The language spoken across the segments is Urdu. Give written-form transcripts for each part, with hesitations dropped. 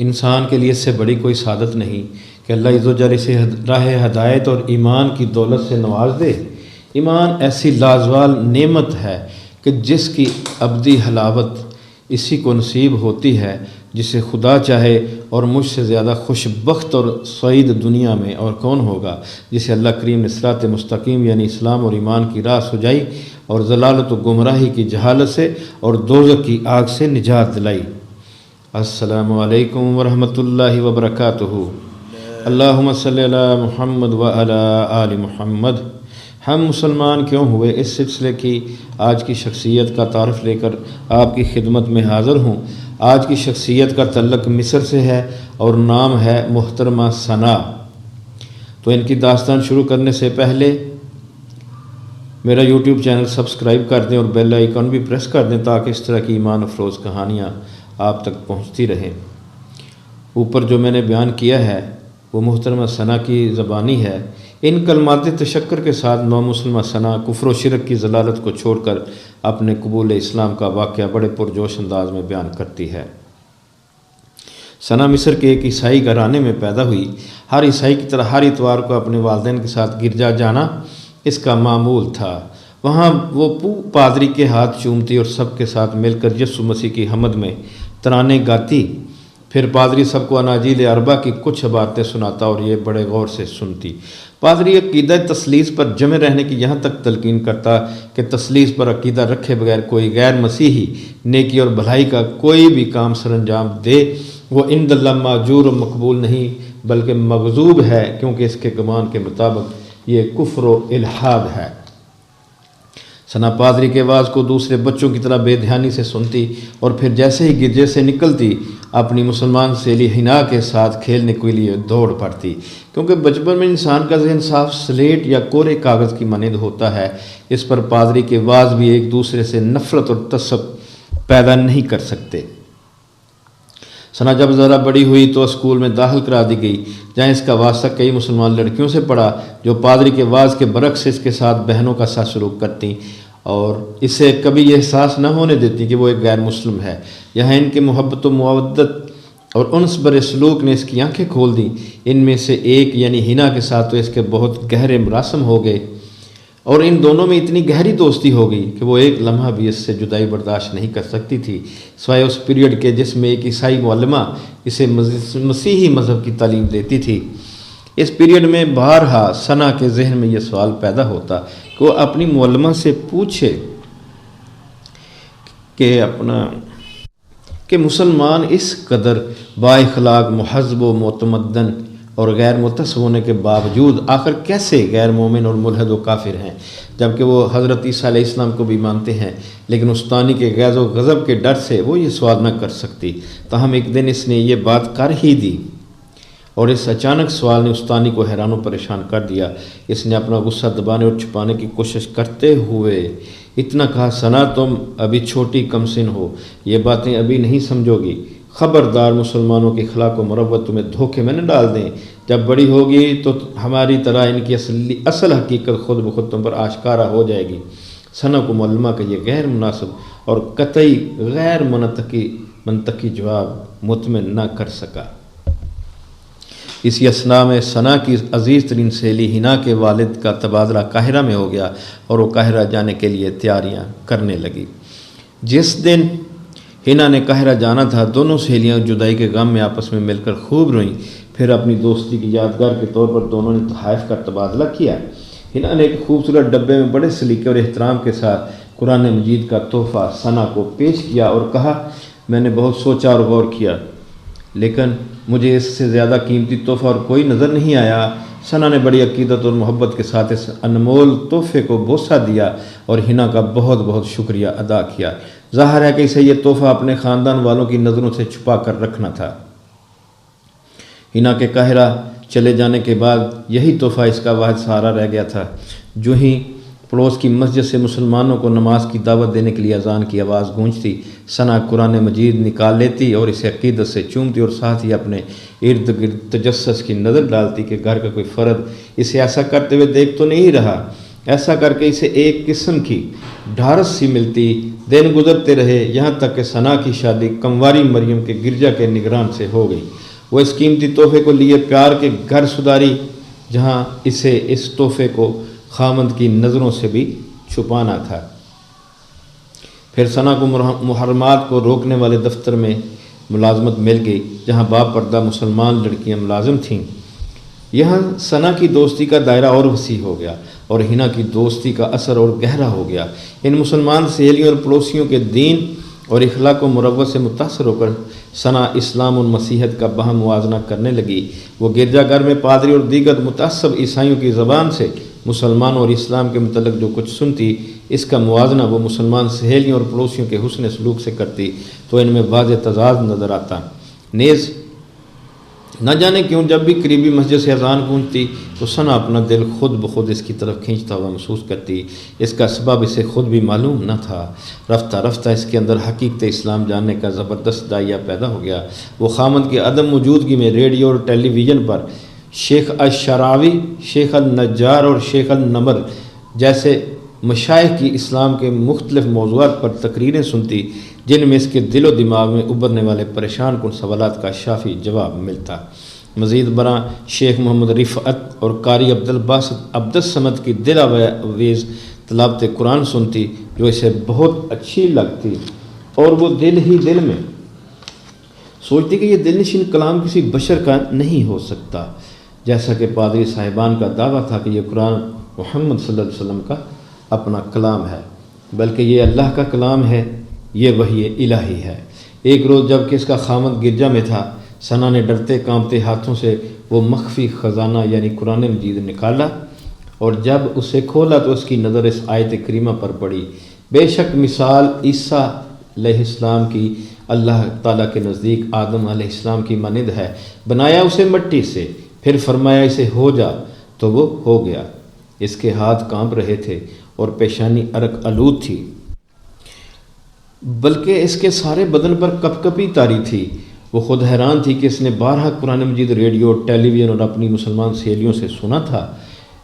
انسان کے لیے اس سے بڑی کوئی سعادت نہیں کہ اللہ عز و جل اسے راہ ہدایت اور ایمان کی دولت سے نواز دے۔ ایمان ایسی لازوال نعمت ہے کہ جس کی ابدی حلاوت اسی کو نصیب ہوتی ہے جسے خدا چاہے، اور مجھ سے زیادہ خوش بخت اور سعید دنیا میں اور کون ہوگا جسے اللہ کریم نے صراط مستقیم یعنی اسلام اور ایمان کی راہ سجائی اور ضلالت و گمراہی کی جہالت سے اور دوزخ کی آگ سے نجات دلائی۔ السلام علیکم ورحمۃ اللہ وبرکاتہ۔ اللہم صلی علی محمد وعلی آل محمد۔ ہم مسلمان کیوں ہوئے اس سلسلے کی آج کی شخصیت کا تعارف لے کر آپ کی خدمت میں حاضر ہوں۔ آج کی شخصیت کا تعلق مصر سے ہے اور نام ہے محترمہ ثنا۔ تو ان کی داستان شروع کرنے سے پہلے میرا یوٹیوب چینل سبسکرائب کر دیں اور بیل آئیکن بھی پریس کر دیں تاکہ اس طرح کی ایمان افروز کہانیاں آپ تک پہنچتی رہیں۔ اوپر جو میں نے بیان کیا ہے وہ محترمہ ثنا کی زبانی ہے۔ ان کلمات تشکر کے ساتھ نومسلمہ ثنا کفر و شرک کی ضلالت کو چھوڑ کر اپنے قبول اسلام کا واقعہ بڑے پرجوش انداز میں بیان کرتی ہے۔ ثنا مصر کے ایک عیسائی گھرانے میں پیدا ہوئی۔ ہر عیسائی کی طرح ہر اتوار کو اپنے والدین کے ساتھ گرجا جانا اس کا معمول تھا۔ وہاں وہ پادری کے ہاتھ چومتی اور سب کے ساتھ مل کر یسوع مسیح کی حمد میں ترانے گاتی۔ پھر پادری سب کو اناجیل اربع کی کچھ عبارتیں سناتا اور یہ بڑے غور سے سنتی۔ پادری عقیدہ تثلیث پر جمے رہنے کی یہاں تک تلقین کرتا کہ تثلیث پر عقیدہ رکھے بغیر کوئی غیر مسیحی نیکی اور بھلائی کا کوئی بھی کام سر انجام دے وہ عند اللہ ماجور و مقبول نہیں بلکہ مغضوب ہے، کیونکہ اس کے گمان کے مطابق یہ کفر و الحاد ہے۔ ثنا پادری کے آواز کو دوسرے بچوں کی طرح بے دھیانی سے سنتی اور پھر جیسے ہی گرجے سے نکلتی اپنی مسلمان سہیلی حنا کے ساتھ کھیلنے کے لیے دوڑ پڑتی، کیونکہ بچپن میں انسان کا ذہن صاف سلیٹ یا کورے کاغذ کی مانند ہوتا ہے۔ اس پر پادری کے آواز بھی ایک دوسرے سے نفرت اور تعصب پیدا نہیں کر سکتے۔ ثنا جب ذرا بڑی ہوئی تو اسکول میں داخل کرا دی گئی، جہاں اس کا واسطہ کئی مسلمان لڑکیوں سے پڑا جو پادری کے واعظ کے برعکس اس کے ساتھ بہنوں کا ساتھ سلوک کرتی اور اسے کبھی یہ احساس نہ ہونے دیتی کہ وہ ایک غیر مسلم ہے۔ یہاں ان کے محبت و مودت اور انس بر سلوک نے اس کی آنکھیں کھول دیں۔ ان میں سے ایک یعنی حنا کے ساتھ تو اس کے بہت گہرے مراسم ہو گئے اور ان دونوں میں اتنی گہری دوستی ہو گئی کہ وہ ایک لمحہ بھی اس سے جدائی برداشت نہیں کر سکتی تھی، سوائے اس پیریڈ کے جس میں ایک عیسائی معلمہ اسے مسیحی مذہب کی تعلیم دیتی تھی۔ اس پیریڈ میں بارہا ثنا کے ذہن میں یہ سوال پیدا ہوتا کہ وہ اپنی معلمہ سے پوچھے کہ مسلمان اس قدر با اخلاق، مہذب و متمدن اور غیر متعصب ہونے کے باوجود آخر کیسے غیر مومن اور ملحد و کافر ہیں، جبکہ وہ حضرت عیسیٰ علیہ السلام کو بھی مانتے ہیں، لیکن استانی کے غیظ و غضب کے ڈر سے وہ یہ سوال نہ کر سکتی۔ تاہم ایک دن اس نے یہ بات کر ہی دی اور اس اچانک سوال نے استانی کو حیران و پریشان کر دیا۔ اس نے اپنا غصہ دبانے اور چھپانے کی کوشش کرتے ہوئے اتنا کہا، ثنا تم ابھی چھوٹی کم سن ہو، یہ باتیں ابھی نہیں سمجھو گی، خبردار مسلمانوں کی اخلاق و مروت تمہیں دھوکے میں نہ ڈال دیں، جب بڑی ہوگی تو ہماری طرح ان کی اصل حقیقت خود بخود تم پر آشکارا ہو جائے گی۔ ثنا کو معلمہ کا یہ غیر مناسب اور قطعی غیر منطقی جواب مطمئن نہ کر سکا۔ اسی اثناء میں ثنا کی عزیز ترین سہیلی حنا کے والد کا تبادلہ قاہرہ میں ہو گیا اور وہ قاہرہ جانے کے لیے تیاریاں کرنے لگی۔ جس دن حنا نے قاہرہ جانا تھا دونوں سہیلیاں جدائی کے غم میں آپس میں مل کر خوب روئیں۔ پھر اپنی دوستی کی یادگار کے طور پر دونوں نے تحائف کا تبادلہ کیا۔ حنا نے ایک خوبصورت ڈبے میں بڑے سلیقے اور احترام کے ساتھ قرآن مجید کا تحفہ ثنا کو پیش کیا اور کہا، میں نے بہت سوچا اور غور کیا لیکن مجھے اس سے زیادہ قیمتی تحفہ اور کوئی نظر نہیں آیا۔ ثنا نے بڑی عقیدت اور محبت کے ساتھ اس انمول تحفے کو بوسہ دیا اور حنا کا بہت بہت شکریہ ادا کیا۔ ظاہر ہے کہ اسے یہ تحفہ اپنے خاندان والوں کی نظروں سے چھپا کر رکھنا تھا۔ حنا کے قاہرہ چلے جانے کے بعد یہی تحفہ اس کا واحد سہارا رہ گیا تھا۔ جو ہی پڑوس کی مسجد سے مسلمانوں کو نماز کی دعوت دینے کے لیے اذان کی آواز گونجتی، ثنا قرآن مجید نکال لیتی اور اسے عقیدت سے چومتی اور ساتھ ہی اپنے ارد گرد تجسس کی نظر ڈالتی کہ گھر کا کوئی فرد اسے ایسا کرتے ہوئے دیکھ تو نہیں رہا۔ ایسا کر کے اسے ایک قسم کی ڈھارس سی ملتی دن گزرتے رہے یہاں تک کہ ثنا کی شادی کمواری مریم کے گرجا کے نگران سے ہو گئی۔ وہ اس قیمتی تحفے کو لیے پیار کے گھر سدھاری جہاں اسے اس تحفے کو خامند کی نظروں سے بھی چھپانا تھا۔ پھر ثنا کو محرمات کو روکنے والے دفتر میں ملازمت مل گئی جہاں باپردہ مسلمان لڑکیاں ملازم تھیں۔ یہاں ثنا کی دوستی کا دائرہ اور وسیع ہو گیا اور ہنا کی دوستی کا اثر اور گہرا ہو گیا۔ ان مسلمان سہیلیوں اور پڑوسیوں کے دین اور اخلاق و مروت سے متاثر ہو کر ثنا اسلام اور مسیحیت کا باہم موازنہ کرنے لگی۔ وہ گرجا گھر میں پادری اور دیگر متعصب عیسائیوں کی زبان سے مسلمانوں اور اسلام کے متعلق جو کچھ سنتی، اس کا موازنہ وہ مسلمان سہیلیوں اور پڑوسیوں کے حسن سلوک سے کرتی تو ان میں واضح تضاد نظر آتا۔ نیز نہ جانے کیوں جب بھی قریبی مسجد سے اذان گونجتی تو ثنا اپنا دل خود بخود اس کی طرف کھینچتا ہوا محسوس کرتی۔ اس کا سبب اسے خود بھی معلوم نہ تھا۔ رفتہ رفتہ اس کے اندر حقیقت اسلام جاننے کا زبردست داعیہ پیدا ہو گیا۔ وہ خامد کی عدم موجودگی میں ریڈیو اور ٹیلی ویژن پر شیخ الشراوی، شیخ النجار اور شیخ النمر جیسے مشائخ کی اسلام کے مختلف موضوعات پر تقریریں سنتی جن میں اس کے دل و دماغ میں ابھرنے والے پریشان کن سوالات کا شافی جواب ملتا۔ مزید برآں شیخ محمد رفعت اور قاری عبدالباسط عبدالصمد کی دل آویز تلاوت قرآن سنتی جو اسے بہت اچھی لگتی اور وہ دل ہی دل میں سوچتی کہ یہ دل نشین کلام کسی بشر کا نہیں ہو سکتا، جیسا کہ پادری صاحبان کا دعویٰ تھا کہ یہ قرآن محمد صلی اللہ علیہ وسلم کا اپنا کلام ہے، بلکہ یہ اللہ کا کلام ہے، یہ وحی الہی ہے۔ ایک روز جب کہ اس کا خامد گرجا میں تھا، ثنا نے ڈرتے کانپتے ہاتھوں سے وہ مخفی خزانہ یعنی قرآن مجید نکالا اور جب اسے کھولا تو اس کی نظر اس آیت کریمہ پر پڑی، بے شک مثال عیسیٰ علیہ السلام کی اللہ تعالیٰ کے نزدیک آدم علیہ السلام کی مانند ہے، بنایا اسے مٹی سے، پھر فرمایا اسے ہو جا تو وہ ہو گیا۔ اس کے ہاتھ کانپ رہے تھے اور پیشانی عرق آلود تھی، بلکہ اس کے سارے بدن پر کپ کپی طاری تھی۔ وہ خود حیران تھی کہ اس نے بارہا قرآن مجید ریڈیو، ٹیلی ویژن اور اپنی مسلمان سہیلیوں سے سنا تھا،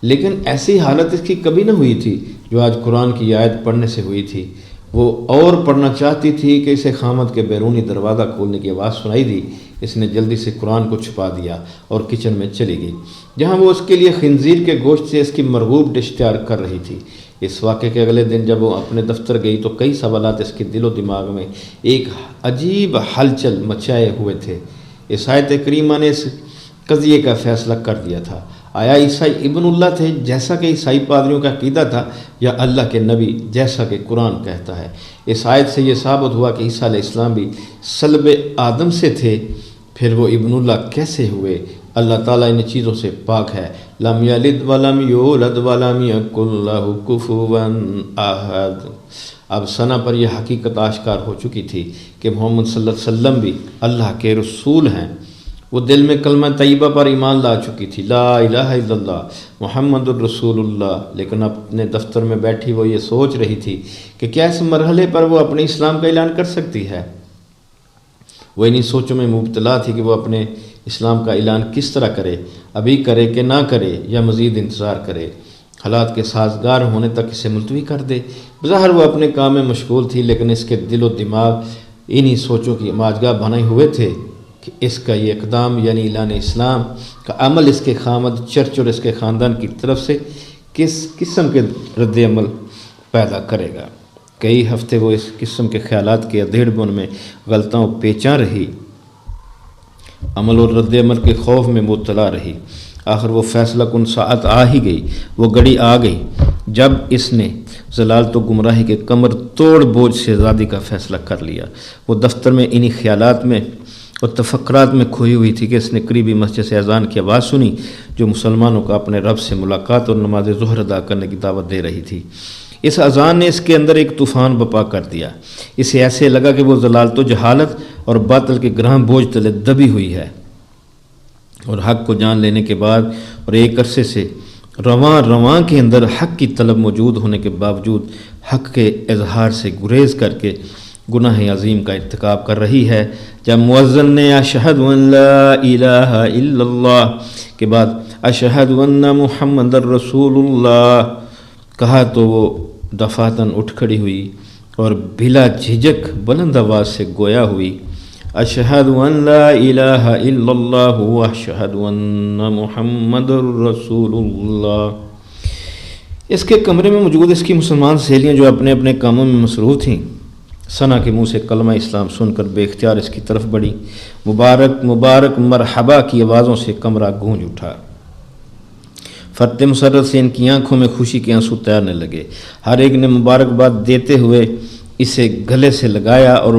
لیکن ایسی حالت اس کی کبھی نہ ہوئی تھی جو آج قرآن کی آیت پڑھنے سے ہوئی تھی۔ وہ اور پڑھنا چاہتی تھی کہ اسے خامد کے بیرونی دروازہ کھولنے کی آواز سنائی دی۔ اس نے جلدی سے قرآن کو چھپا دیا اور کچن میں چلی گئی جہاں وہ اس کے لیے خنزیر کے گوشت سے اس کی مرغوب ڈش تیار کر رہی تھی۔ اس واقعے کے اگلے دن جب وہ اپنے دفتر گئی تو کئی سوالات اس کے دل و دماغ میں ایک عجیب ہلچل مچائے ہوئے تھے۔ اس آیت کریمہ نے اس قضیے کا فیصلہ کر دیا تھا۔ آیا عیسائی ابن اللہ تھے جیسا کہ عیسائی پادریوں کا عقیدہ تھا، یا اللہ کے نبی جیسا کہ قرآن کہتا ہے؟ اس آیت سے یہ ثابت ہوا کہ عیسیٰ علیہ السلام بھی صلب آدم سے تھے، پھر وہ ابن اللہ کیسے ہوئے؟ اللہ تعالیٰ ان چیزوں سے پاک ہے۔ لم یلد ولم یولد ولم یکن لہ کفوا احد۔ اب ثنا پر یہ حقیقت آشکار ہو چکی تھی کہ محمد صلی اللہ علیہ وسلم بھی اللہ کے رسول ہیں۔ وہ دل میں کلمہ طیبہ پر ایمان لا چکی تھی، لا الہ الا اللہ محمد الرسول اللہ، لیکن اپنے دفتر میں بیٹھی وہ یہ سوچ رہی تھی کہ کیا اس مرحلے پر وہ اپنے اسلام کا اعلان کر سکتی ہے؟ وہ انہی سوچوں میں مبتلا تھی کہ وہ اپنے اسلام کا اعلان کس طرح کرے، ابھی کرے کہ نہ کرے یا مزید انتظار کرے، حالات کے سازگار ہونے تک اسے ملتوی کر دے۔ بظاہر وہ اپنے کام میں مشغول تھی، لیکن اس کے دل و دماغ انہی سوچوں کی ماجگاہ بنائے ہوئے تھے کہ اس کا یہ اقدام یعنی اعلان اسلام کا عمل اس کے خامد چرچ اور اس کے خاندان کی طرف سے کس قسم کے رد عمل پیدا کرے گا۔ کئی ہفتے وہ اس قسم کے خیالات کے ادھیڑ بن میں غلطاں و پیچاں رہی، عمل اور رد عمل کے خوف میں مبتلا رہی۔ آخر وہ فیصلہ کن ساعت آ ہی گئی، وہ گھڑی آ گئی جب اس نے ضلالت و گمراہی کے کمر توڑ بوجھ سے آزادی کا فیصلہ کر لیا۔ وہ دفتر میں انہی خیالات میں اور تفکرات میں کھوئی ہوئی تھی کہ اس نے قریبی مسجد سے اذان کی آواز سنی جو مسلمانوں کو اپنے رب سے ملاقات اور نماز ظہر ادا کرنے کی دعوت دے رہی تھی۔ اس اذان نے اس کے اندر ایک طوفان بپا کر دیا۔ اسے ایسے لگا کہ وہ ضلالت و جہالت اور باطل کے گراں بوجھ تلے دبی ہوئی ہے، اور حق کو جان لینے کے بعد اور ایک عرصے سے رواں کے اندر حق کی طلب موجود ہونے کے باوجود حق کے اظہار سے گریز کر کے گناہ عظیم کا ارتکاب کر رہی ہے۔ جب مؤذن نے اشہد ان لا الہ الا اللہ کے بعد اشہد ان محمد الرسول اللہ کہا تو وہ دفعتاً اٹھ کھڑی ہوئی اور بلا جھجک بلند آواز سے گویا ہوئی، اشہد ان لا الہ الا اللہ واشہد ان محمد رسول اللہ۔ اس کے کمرے میں موجود اس کی مسلمان سہیلیاں جو اپنے اپنے کاموں میں مصروف تھیں، ثنا کے منہ سے کلمہ اسلام سن کر بے اختیار اس کی طرف بڑھی۔ مبارک مبارک مرحبا کی آوازوں سے کمرہ گونج اٹھا۔ فرت مسرت سے ان کی آنکھوں میں خوشی کے آنسو تیرنے لگے۔ ہر ایک نے مبارکباد دیتے ہوئے اسے گلے سے لگایا اور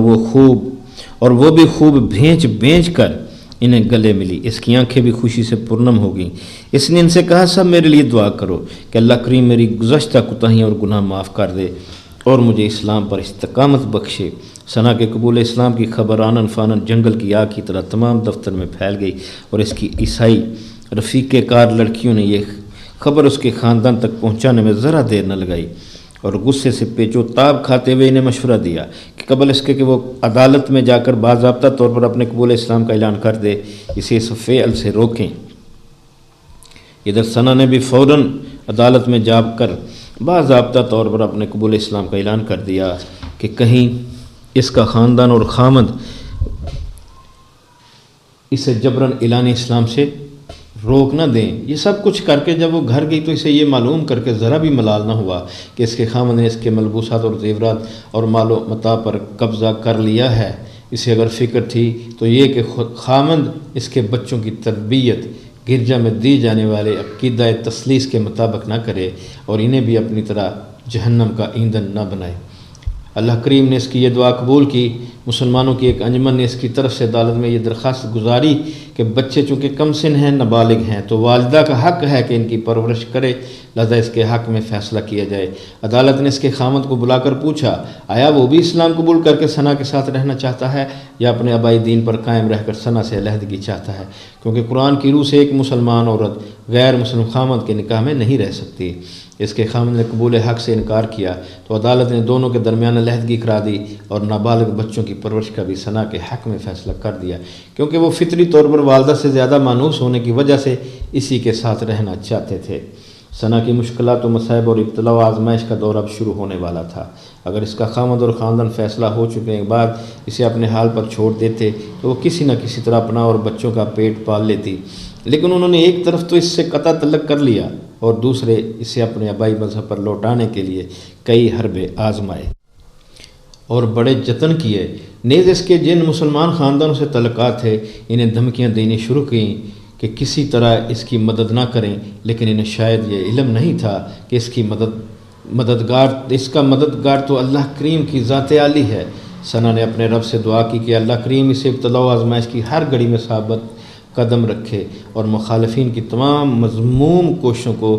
وہ بھی خوب بھینچ بھینچ کر انہیں گلے ملی۔ اس کی آنکھیں بھی خوشی سے پرنم ہو گئیں۔ اس نے ان سے کہا، سب میرے لیے دعا کرو کہ اللہ کریم میری گزشتہ کوتاہیاں اور گناہ معاف کر دے اور مجھے اسلام پر استقامت بخشے۔ ثنا کے قبول اسلام کی خبر آنن فانن جنگل کی آگ کی طرح تمام دفتر میں پھیل گئی، اور اس کی عیسائی رفیق کار لڑکیوں نے یہ خبر اس کے خاندان تک پہنچانے میں ذرا دیر نہ لگائی، اور غصے سے پیچو تاب کھاتے ہوئے انہیں مشورہ دیا کہ قبل اس کے کہ وہ عدالت میں جا کر باضابطہ طور پر اپنے قبول اسلام کا اعلان کر دے، اسے اس فعل سے روکیں۔ ادھر ثنا نے بھی فوراً عدالت میں جا کر باضابطہ طور پر اپنے قبول اسلام کا اعلان کر دیا کہ کہیں اس کا خاندان اور خامد اسے جبراً اعلان اسلام سے روک نہ دیں۔ یہ سب کچھ کر کے جب وہ گھر گئی تو اسے یہ معلوم کر کے ذرا بھی ملال نہ ہوا کہ اس کے خامد نے اس کے ملبوسات اور زیورات اور مال و متاع پر قبضہ کر لیا ہے۔ اسے اگر فکر تھی تو یہ کہ خامد اس کے بچوں کی تربیت گرجا میں دی جانے والے عقیدہ تثلیث کے مطابق نہ کرے اور انہیں بھی اپنی طرح جہنم کا ایندھن نہ بنائے۔ اللہ کریم نے اس کی یہ دعا قبول کی۔ مسلمانوں کی ایک انجمن نے اس کی طرف سے عدالت میں یہ درخواست گزاری کہ بچے چونکہ کم سن ہیں، نابالغ ہیں، تو والدہ کا حق ہے کہ ان کی پرورش کرے، لہذا اس کے حق میں فیصلہ کیا جائے۔ عدالت نے اس کے خامد کو بلا کر پوچھا، آیا وہ بھی اسلام قبول کر کے ثنا کے ساتھ رہنا چاہتا ہے یا اپنے آبائی دین پر قائم رہ کر ثنا سے علیحدگی چاہتا ہے، کیونکہ قرآن کی روح سے ایک مسلمان عورت غیر مسلم خامد کے نکاح میں نہیں رہ سکتی۔ اس کے خامد نے قبول حق سے انکار کیا تو عدالت نے دونوں کے درمیان علیحدگی کرا دی اور نابالغ بچوں کی پرورش کا بھی ثنا کے حق میں فیصلہ کر دیا، کیونکہ وہ فطری طور پر والدہ سے زیادہ مانوس ہونے کی وجہ سے اسی کے ساتھ رہنا چاہتے تھے۔ ثنا کی مشکلات و مصائب اور ابتلا و آزمائش کا دور اب شروع ہونے والا تھا۔ اگر اس کا خامد اور خاندان فیصلہ ہو چکے کے بعد اسے اپنے حال پر چھوڑ دیتے تو وہ کسی نہ کسی طرح اپنا اور بچوں کا پیٹ پال لیتی، لیکن انہوں نے ایک طرف تو اس سے قطع تعلق کر لیا اور دوسرے اسے اپنے آبائی مذہب پر لوٹانے کے لیے کئی حربے آزمائے اور بڑے جتن کیے۔ نیز اس کے جن مسلمان خاندانوں سے تعلقات تھے انہیں دھمکیاں دینی شروع کیں کہ کسی طرح اس کی مدد نہ کریں، لیکن انہیں شاید یہ علم نہیں تھا کہ اس کا مددگار تو اللہ کریم کی ذات عالی ہے۔ ثنا نے اپنے رب سے دعا کی کہ اللہ کریم اسے ابتلا و آزمائش کی ہر گھڑی میں ثابت قدم رکھے اور مخالفین کی تمام مذموم کوششوں کو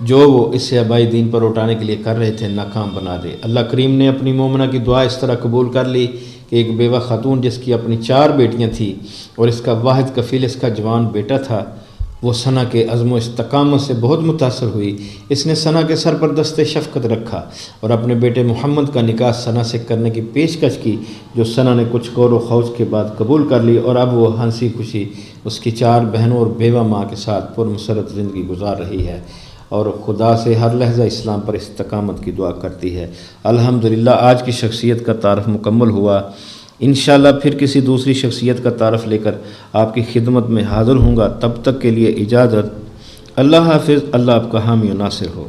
جو وہ اسے آبائی دین پر اٹھانے کے لیے کر رہے تھے ناکام بنا دے۔ اللہ کریم نے اپنی مومنہ کی دعا اس طرح قبول کر لی کہ ایک بیوہ خاتون جس کی اپنی 4 بیٹیاں تھیں اور اس کا واحد کفیل اس کا جوان بیٹا تھا، وہ ثنا کے عزم و استقامت سے بہت متاثر ہوئی۔ اس نے ثنا کے سر پر دست شفقت رکھا اور اپنے بیٹے محمد کا نکاح ثنا سے کرنے کی پیشکش کی، جو ثنا نے کچھ غور و خوض کے بعد قبول کر لی، اور اب وہ ہنسی خوشی اس کی 4 بہنوں اور بیوہ ماں کے ساتھ پرمسرت زندگی گزار رہی ہے اور خدا سے ہر لحظہ اسلام پر استقامت کی دعا کرتی ہے۔ الحمدللہ آج کی شخصیت کا تعارف مکمل ہوا۔ انشاءاللہ پھر کسی دوسری شخصیت کا تعارف لے کر آپ کی خدمت میں حاضر ہوں گا۔ تب تک کے لیے اجازت۔ اللہ حافظ۔ اللہ آپ کا حامی و ناصر ہو۔